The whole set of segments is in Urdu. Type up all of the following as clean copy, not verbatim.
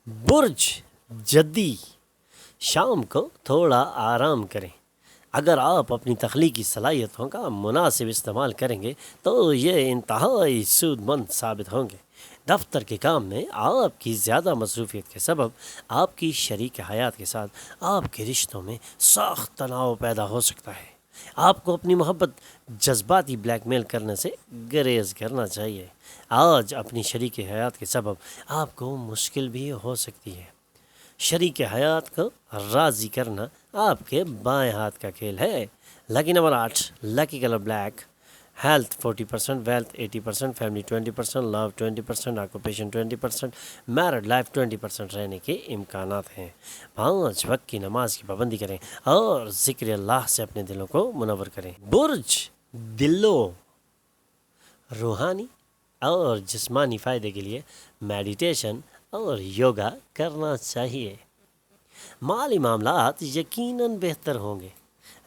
برج جدی شام کو تھوڑا آرام کریں۔ اگر آپ اپنی تخلیقی صلاحیتوں کا مناسب استعمال کریں گے تو یہ انتہائی سود مند ثابت ہوں گے۔ دفتر کے کام میں آپ کی زیادہ مصروفیت کے سبب آپ کی شریک حیات کے ساتھ آپ کے رشتوں میں سخت تناؤ پیدا ہو سکتا ہے۔ آپ کو اپنی محبت جذباتی بلیک میل کرنے سے گریز کرنا چاہیے۔ آج اپنی شریک حیات کے سبب آپ کو مشکل بھی ہو سکتی ہے۔ شریک حیات کو راضی کرنا آپ کے بائیں ہاتھ کا کھیل ہے۔ Lucky number 8، lucky colour black, health 40%، wealth 80%، family 20%، love 20%، occupation 20%، married life 20% رہنے کے امکانات ہیں۔ 5 وقت کی نماز کی پابندی کریں اور ذکر اللہ سے اپنے دلوں کو منور کریں۔ برج دلو روحانی اور جسمانی فائدے کے لیے میڈیٹیشن اور یوگا کرنا چاہیے۔ مالی معاملات یقیناً بہتر ہوں گے،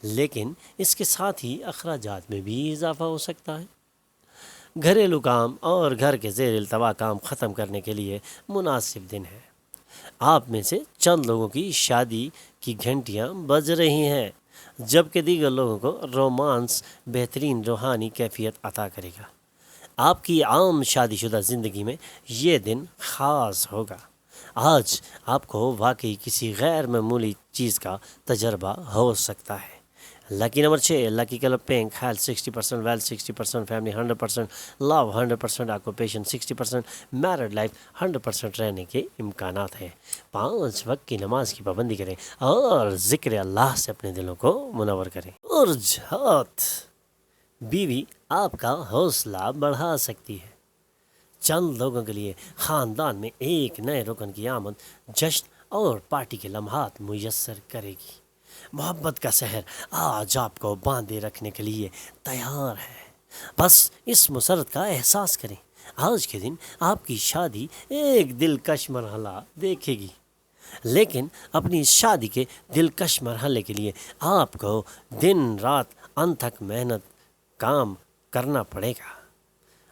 لیکن اس کے ساتھ ہی اخراجات میں بھی اضافہ ہو سکتا ہے۔ گھریلو کام اور گھر کے زیر التوا کام ختم کرنے کے لیے مناسب دن ہے۔ آپ میں سے چند لوگوں کی شادی کی گھنٹیاں بج رہی ہیں، جبکہ دیگر لوگوں کو رومانس بہترین روحانی کیفیت عطا کرے گا۔ آپ کی عام شادی شدہ زندگی میں یہ دن خاص ہوگا۔ آج آپ کو واقعی کسی غیر معمولی چیز کا تجربہ ہو سکتا ہے۔ Lucky number 6، lucky colour pink, health 60%، wealth 60%، family 100%، love 100%، occupation 60%، married life 100% رہنے کے امکانات ہیں۔ 5 وقت کی نماز کی پابندی کریں اور ذکر اللہ سے اپنے دلوں کو منور کریں۔ برج ہاتھ، بیوی آپ کا حوصلہ بڑھا سکتی ہے۔ چند لوگوں کے لیے خاندان میں ایک نئے رکن کی آمد جشن اور پارٹی کے لمحات میسر کرے گی۔ محبت کا سحر آج آپ کو باندھے رکھنے کے لیے تیار ہے۔ بس اس مسرت کا احساس کریں۔ آج کے دن آپ کی شادی ایک دلکش مرحلہ دیکھے گی، لیکن اپنی اس شادی کے دلکش مرحلے کے لیے آپ کو دن رات انتھک محنت کام کرنا پڑے گا۔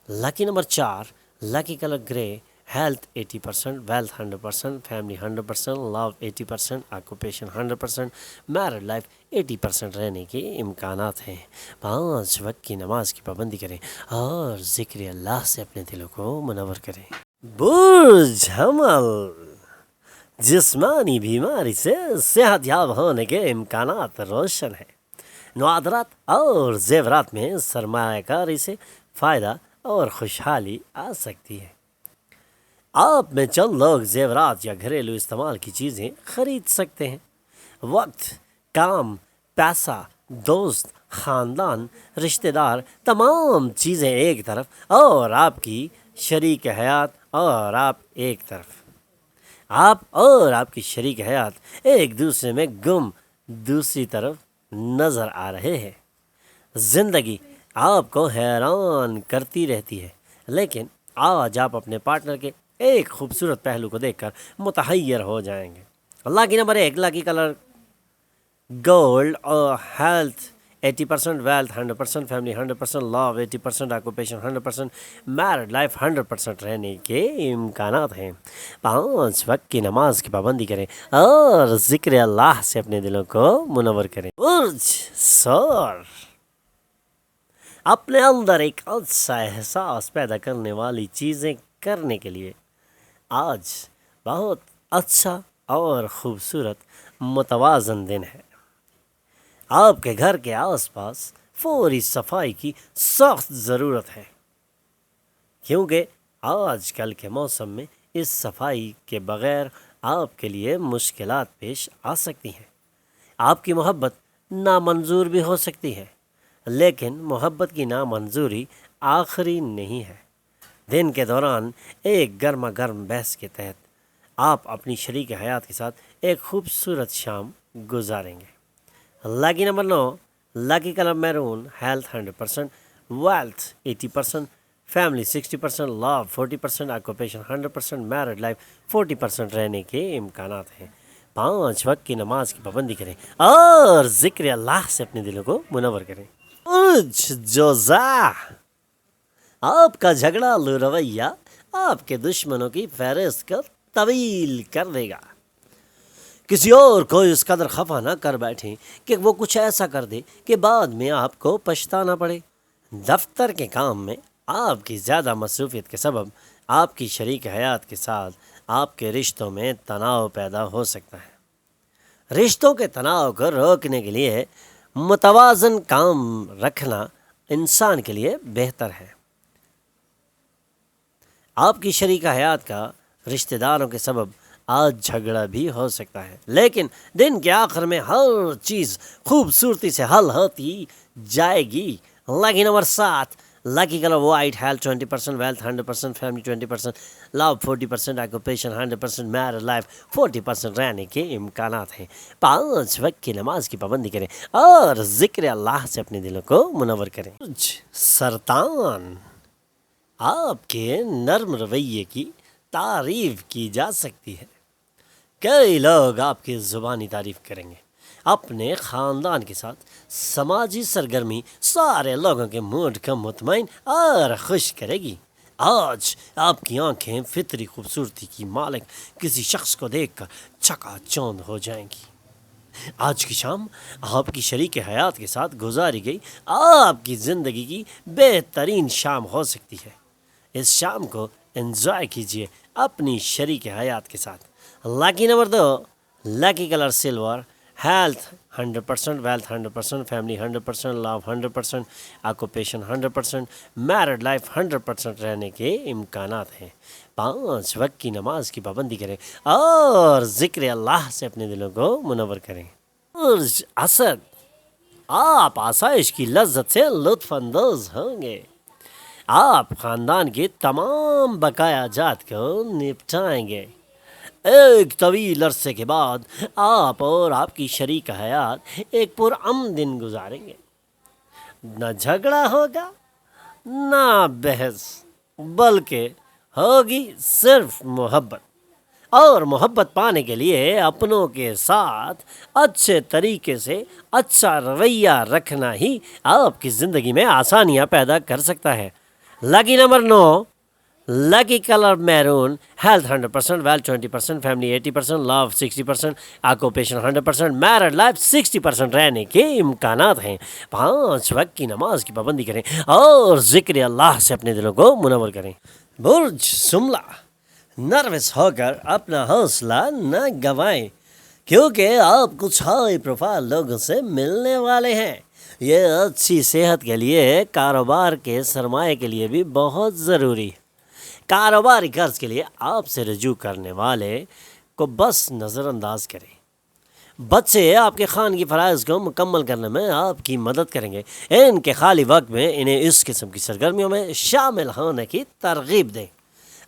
لکی نمبر 4، لکی کلر گرے، ہیلتھ 80%، ویلتھ 100%، فیملی 100%، لو 80%، آکوپیشن 100%، میرڈ لائف 80% رہنے کے امکانات ہیں۔ 5 وقت کی نماز کی پابندی کریں اور ذکر اللہ سے اپنے دلوں کو منور کریں۔ برج حمل، جسمانی بیماری سے صحت یاب ہونے کے امکانات روشن ہیں۔ نوادرات اور زیورات میں سرمایہ کاری سے فائدہ اور خوشحالی آ سکتی ہے۔ آپ میں چند لوگ زیورات یا گھریلو استعمال کی چیزیں خرید سکتے ہیں۔ وقت، کام، پیسہ، دوست، خاندان، رشتہ دار، تمام چیزیں ایک طرف اور آپ کی شریک حیات اور آپ ایک طرف۔ آپ اور آپ کی شریک حیات ایک دوسرے میں گم دوسری طرف نظر آ رہے ہیں۔ زندگی آپ کو حیران کرتی رہتی ہے، لیکن آج آپ اپنے پارٹنر کے ایک خوبصورت پہلو کو دیکھ کر متحیر ہو جائیں گے۔ اللہ کی نمبر 1، لکی کلر گولڈ، اور ہیلتھ 80%، ویلتھ 100%، فیملی 100%، لو 80%، آکوپیشن 100%، میرڈ لائف 100% رہنے کے امکانات ہیں۔ 5 وقت کی نماز کی پابندی کریں اور ذکر اللہ سے اپنے دلوں کو منور کریں۔ برج ثور، اپنے اندر ایک اچھا احساس پیدا کرنے والی چیزیں کرنے کے لیے آج بہت اچھا اور خوبصورت متوازن دن ہے۔ آپ کے گھر کے آس پاس فوری صفائی کی سخت ضرورت ہے، کیونکہ آج کل کے موسم میں اس صفائی کے بغیر آپ کے لیے مشکلات پیش آ سکتی ہیں۔ آپ کی محبت نامنظور بھی ہو سکتی ہے، لیکن محبت کی نامنظوری آخری نہیں ہے۔ دن کے دوران ایک گرما گرم بحث کے تحت آپ اپنی شریک حیات کے ساتھ ایک خوبصورت شام گزاریں گے۔ Lucky number 9، lucky colour maroon, health 100%، wealth 80%، family 60%، love 40%، occupation 100%، married life 40% رہنے کے امکانات ہیں۔ 5 وقت کی نماز کی پابندی کریں اور ذکر اللہ سے اپنے دلوں کو منور کریں۔ برج جوزا، آپ کا جھگڑالو رویہ آپ کے دشمنوں کی فہرست کو طویل کر دے گا۔ کسی اور کو اس قدر خفا نہ کر بیٹھیں کہ وہ کچھ ایسا کر دے کہ بعد میں آپ کو پچھتانا پڑے۔ دفتر کے کام میں آپ کی زیادہ مصروفیت کے سبب آپ کی شریک حیات کے ساتھ آپ کے رشتوں میں تناؤ پیدا ہو سکتا ہے۔ رشتوں کے تناؤ کو روکنے کے لیے متوازن کام رکھنا انسان کے لیے بہتر ہے۔ آپ کی شریک حیات کا رشتہ داروں کے سبب آج جھگڑا بھی ہو سکتا ہے، لیکن دن کے آخر میں ہر چیز خوبصورتی سے حل ہوتی جائے گی۔ Lucky number 7، lucky colour white, health 20%، wealth 100%، family 20%، love 40%، occupation 100%، married life 40% رہنے کے امکانات ہیں۔ 5 وقت کی نماز کی پابندی کریں اور ذکر اللہ سے اپنے دلوں کو منور کریں۔ سرطان، آپ کے نرم رویے کی تعریف کی جا سکتی ہے۔ کئی لوگ آپ کی زبانی تعریف کریں گے۔ اپنے خاندان کے ساتھ سماجی سرگرمی سارے لوگوں کے موڈ کو مطمئن اور خوش کرے گی۔ آج آپ کی آنکھیں فطری خوبصورتی کی مالک کسی شخص کو دیکھ کر چکا چوند ہو جائیں گی۔ آج کی شام آپ کی شریک حیات کے ساتھ گزاری گئی آپ کی زندگی کی بہترین شام ہو سکتی ہے۔ اس شام کو انجوائے کیجیے اپنی شریک حیات کے ساتھ۔ Lucky number 2، lucky colour silver, health 100%، wealth 100%، family 100%، love 100%، occupation 100%، married life 100% رہنے کے امکانات ہیں۔ 5 وقت کی نماز کی پابندی کریں اور ذکر اللہ سے اپنے دلوں کو منور کریں۔ برج اسد، آپ آسائش کی لذت سے لطف اندوز ہوں گے۔ آپ خاندان کی تمام بقایا جات کو نپٹائیں گے۔ ایک طویل عرصے کے بعد آپ اور آپ کی شریک حیات ایک پرامن دن گزاریں گے۔ نہ جھگڑا ہوگا نہ بحث، بلکہ ہوگی صرف محبت۔ اور محبت پانے کے لیے اپنوں کے ساتھ اچھے طریقے سے اچھا رویہ رکھنا ہی آپ کی زندگی میں آسانیاں پیدا کر سکتا ہے۔ Lucky number 9، lucky colour maroon, health 100%، wealth 20%، family 80%، love 60%، occupation 100%، married life 60% رہنے کے امکانات ہیں۔ 5 وقت کی نماز کی پابندی کریں اور ذکر اللہ سے اپنے دلوں کو منور کریں۔ برج شملہ، نروس ہو کر اپنا حوصلہ نہ گنوائیں کیونکہ آپ کچھ ہائی پروفائل لوگوں سے ملنے والے ہیں۔ یہ اچھی صحت کے لیے، کاروبار کے سرمایہ کے لیے بھی بہت ضروری ہے۔ کاروباری قرض کے لیے آپ سے رجوع کرنے والے کو بس نظر انداز کریں۔ بچے آپ کے خانگی فرائض کو مکمل کرنے میں آپ کی مدد کریں گے۔ ان کے خالی وقت میں انہیں اس قسم کی سرگرمیوں میں شامل ہونے کی ترغیب دیں۔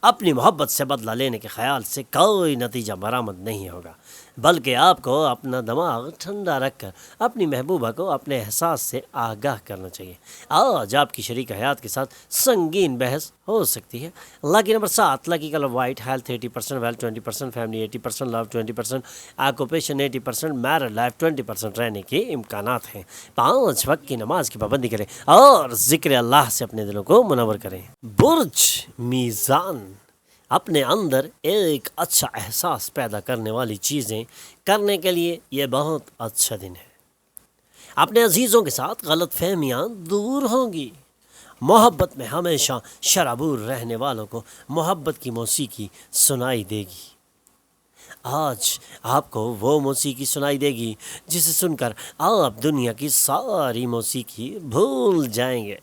اپنی محبت سے بدلہ لینے کے خیال سے کوئی نتیجہ برآمد نہیں ہوگا، بلکہ آپ کو اپنا دماغ ٹھنڈا رکھ کر اپنی محبوبہ کو اپنے احساس سے آگاہ کرنا چاہیے۔ آج آپ کی شریک حیات کے ساتھ سنگین بحث ہو سکتی ہے۔ Lucky number 7، lucky colour white, health 80%، wealth 20%، family 80%، love 20%، occupation 80%، married life 20% رہنے کے امکانات ہیں۔ 5 وقت کی نماز کی پابندی کریں اور ذکر اللہ سے اپنے دلوں کو منور کریں۔ برج میزان، اپنے اندر ایک اچھا احساس پیدا کرنے والی چیزیں کرنے کے لیے یہ بہت اچھا دن ہے۔ اپنے عزیزوں کے ساتھ غلط فہمیاں دور ہوں گی۔ محبت میں ہمیشہ شرابور رہنے والوں کو محبت کی موسیقی سنائی دے گی۔ آج آپ کو وہ موسیقی سنائی دے گی جسے سن کر آپ دنیا کی ساری موسیقی بھول جائیں گے۔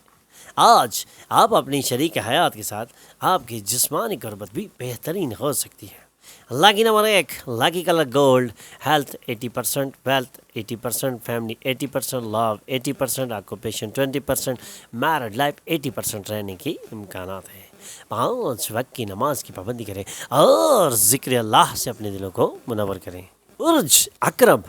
آج آپ اپنی شریک حیات کے ساتھ آپ کی جسمانی قربت بھی بہترین ہو سکتی ہے۔ Lucky number 1، lucky colour gold, health 80%، wealth 80%، family 80%، love 80%، occupation 20%، married life 80% رہنے کی امکانات ہیں۔ 5 وقت کی نماز کی پابندی کریں اور ذکر اللہ سے اپنے دلوں کو منور کریں۔ برج عقرب،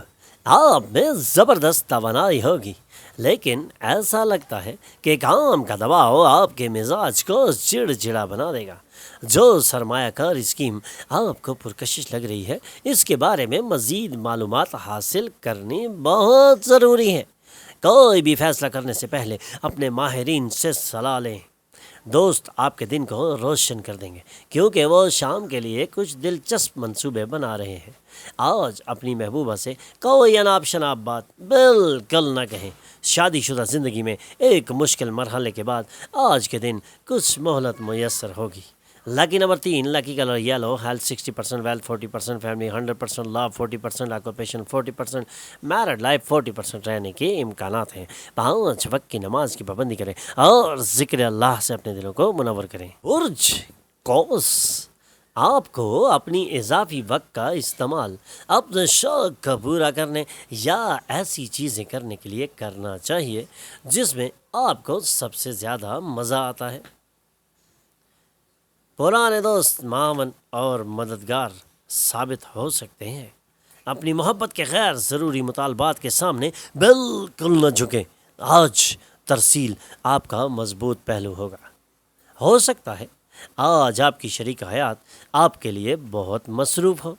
آپ میں زبردست توانائی ہوگی، لیکن ایسا لگتا ہے کہ کام کا دباؤ آپ کے مزاج کو چڑچڑا بنا دے گا۔ جو سرمایہ کار اسکیم آپ کو پرکشش لگ رہی ہے، اس کے بارے میں مزید معلومات حاصل کرنی بہت ضروری ہے۔ کوئی بھی فیصلہ کرنے سے پہلے اپنے ماہرین سے صلاح لیں۔ دوست آپ کے دن کو روشن کر دیں گے کیونکہ وہ شام کے لیے کچھ دلچسپ منصوبے بنا رہے ہیں۔ آج اپنی محبوبہ سے کوئی اناب شناب بات بالکل نہ کہیں۔ شادی شدہ زندگی میں ایک مشکل مرحلے کے بعد آج کے دن کچھ مہلت میسر ہوگی۔ Lucky number 3، lucky colour yellow, health 60%، wealth 40%، family 100%، love 40%، occupation 40%، married life 40% رہنے کے امکانات ہیں۔ 5 وقت کی نماز کی پابندی کریں اور ذکر اللہ سے اپنے دلوں کو منور کریں۔ برج قوس، آپ کو اپنی اضافی وقت کا استعمال اپنے شوق کا پورا کرنے یا ایسی چیزیں کرنے کے لیے کرنا چاہیے جس میں آپ کو سب سے زیادہ مزہ آتا ہے۔ پرانے دوست معاون اور مددگار ثابت ہو سکتے ہیں۔ اپنی محبت کے غیر ضروری مطالبات کے سامنے بالکل نہ جھکیں۔ آج ترسیل آپ کا مضبوط پہلو ہوگا۔ ہو سکتا ہے آج آپ کی شریک حیات آپ کے لیے بہت مصروف ہو،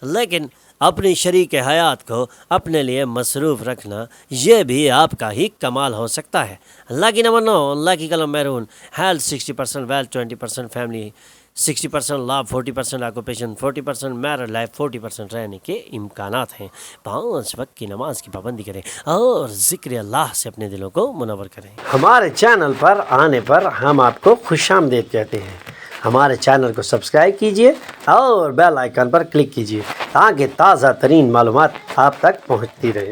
لیکن اپنی شریک حیات کو اپنے لیے مصروف رکھنا یہ بھی آپ کا ہی کمال ہو سکتا ہے۔ Lucky number 9، lucky colour maroon, health 60%، wealth 20%، family 60%، love 40%، occupation 40%، married life 40% رہنے کے امکانات ہیں۔ 5 وقت کی نماز کی پابندی کریں اور ذکر اللہ سے اپنے دلوں کو منور کریں۔ ہمارے چینل پر آنے پر ہم آپ کو خوش آمدید کہتے ہیں۔ ہمارے چینل کو سبسکرائب کیجئے اور بیل آئیکن پر کلک کیجئے تاکہ تازہ ترین معلومات آپ تک پہنچتی رہے۔